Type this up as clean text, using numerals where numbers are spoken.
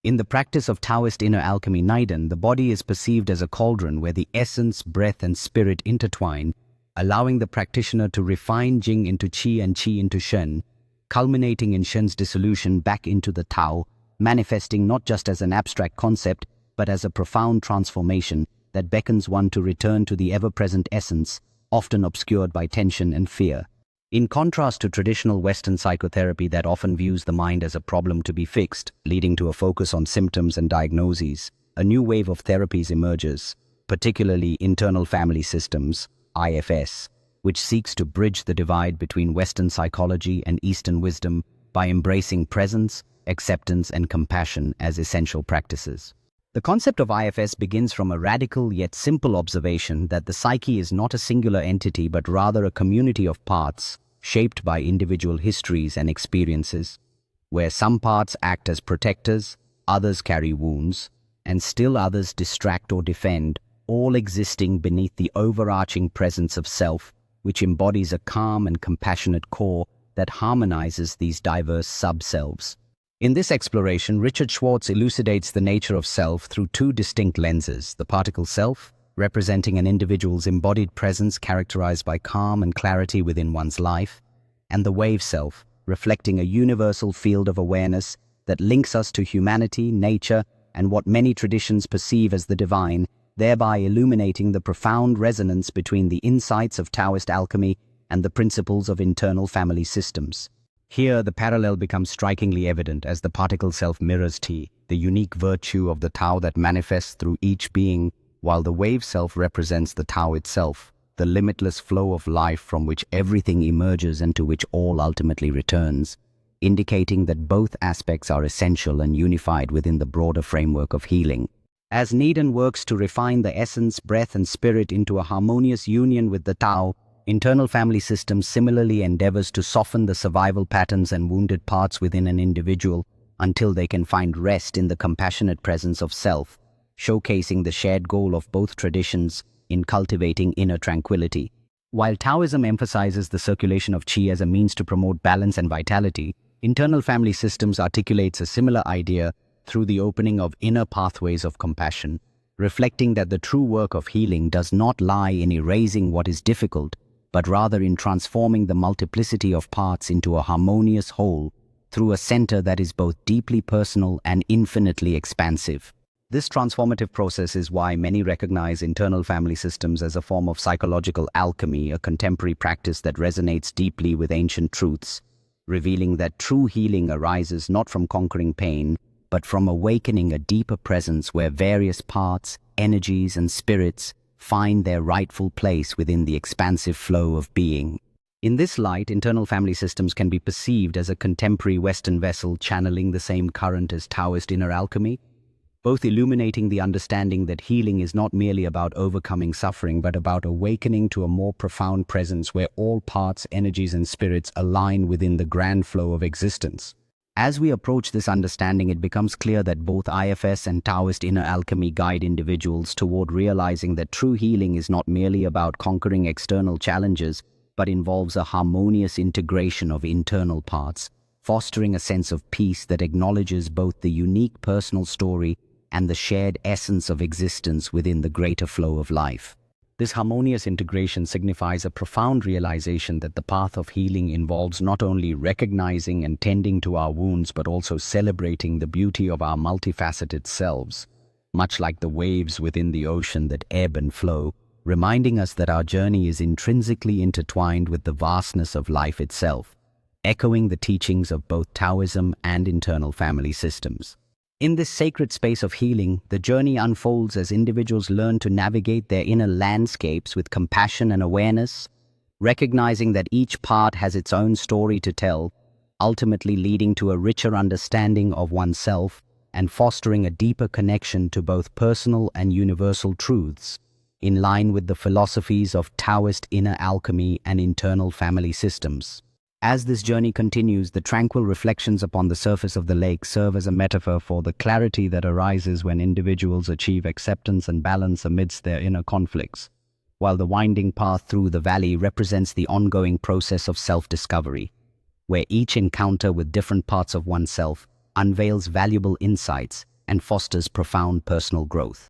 In the practice of Taoist inner alchemy Neidan, the body is perceived as a cauldron where the essence, breath and spirit intertwine, allowing the practitioner to refine Jing into Qi and Qi into Shen, culminating in Shen's dissolution back into the Tao, manifesting not just as an abstract concept, but as a profound transformation that beckons one to return to the ever-present essence, often obscured by tension and fear. In contrast to traditional Western psychotherapy that often views the mind as a problem to be fixed, leading to a focus on symptoms and diagnoses, a new wave of therapies emerges, particularly internal family systems, IFS, which seeks to bridge the divide between Western psychology and Eastern wisdom by embracing presence, acceptance, and compassion as essential practices. The concept of IFS begins from a radical yet simple observation that the psyche is not a singular entity but rather a community of parts shaped by individual histories and experiences, where some parts act as protectors, others carry wounds, and still others distract or defend, all existing beneath the overarching presence of self, which embodies a calm and compassionate core that harmonizes these diverse sub-selves. In this exploration, Richard Schwartz elucidates the nature of self through two distinct lenses: the particle self, representing an individual's embodied presence characterized by calm and clarity within one's life, and the wave self, reflecting a universal field of awareness that links us to humanity, nature, and what many traditions perceive as the divine, thereby illuminating the profound resonance between the insights of Taoist alchemy and the principles of internal family systems. Here, the parallel becomes strikingly evident as the particle self mirrors Ti, the unique virtue of the Tao that manifests through each being, while the wave self represents the Tao itself, the limitless flow of life from which everything emerges and to which all ultimately returns, indicating that both aspects are essential and unified within the broader framework of healing. As Neidan works to refine the essence, breath, and spirit into a harmonious union with the Tao, internal family systems similarly endeavors to soften the survival patterns and wounded parts within an individual until they can find rest in the compassionate presence of self, showcasing the shared goal of both traditions in cultivating inner tranquility. While Taoism emphasizes the circulation of Qi as a means to promote balance and vitality, internal family systems articulates a similar idea through the opening of inner pathways of compassion, reflecting that the true work of healing does not lie in erasing what is difficult, but rather in transforming the multiplicity of parts into a harmonious whole through a center that is both deeply personal and infinitely expansive. This transformative process is why many recognize internal family systems as a form of psychological alchemy, a contemporary practice that resonates deeply with ancient truths, revealing that true healing arises not from conquering pain, but from awakening a deeper presence where various parts, energies, and spirits find their rightful place within the expansive flow of being. In this light, internal family systems can be perceived as a contemporary Western vessel channeling the same current as Taoist inner alchemy, both illuminating the understanding that healing is not merely about overcoming suffering, but about awakening to a more profound presence where all parts, energies, and spirits align within the grand flow of existence. As we approach this understanding, it becomes clear that both IFS and Taoist inner alchemy guide individuals toward realizing that true healing is not merely about conquering external challenges, but involves a harmonious integration of internal parts, fostering a sense of peace that acknowledges both the unique personal story and the shared essence of existence within the greater flow of life. This harmonious integration signifies a profound realization that the path of healing involves not only recognizing and tending to our wounds, but also celebrating the beauty of our multifaceted selves, much like the waves within the ocean that ebb and flow, reminding us that our journey is intrinsically intertwined with the vastness of life itself, echoing the teachings of both Taoism and internal family systems. In this sacred space of healing, the journey unfolds as individuals learn to navigate their inner landscapes with compassion and awareness, recognizing that each part has its own story to tell, ultimately leading to a richer understanding of oneself and fostering a deeper connection to both personal and universal truths, in line with the philosophies of Taoist inner alchemy and internal family systems. As this journey continues, the tranquil reflections upon the surface of the lake serve as a metaphor for the clarity that arises when individuals achieve acceptance and balance amidst their inner conflicts, while the winding path through the valley represents the ongoing process of self-discovery, where each encounter with different parts of oneself unveils valuable insights, and fosters profound personal growth.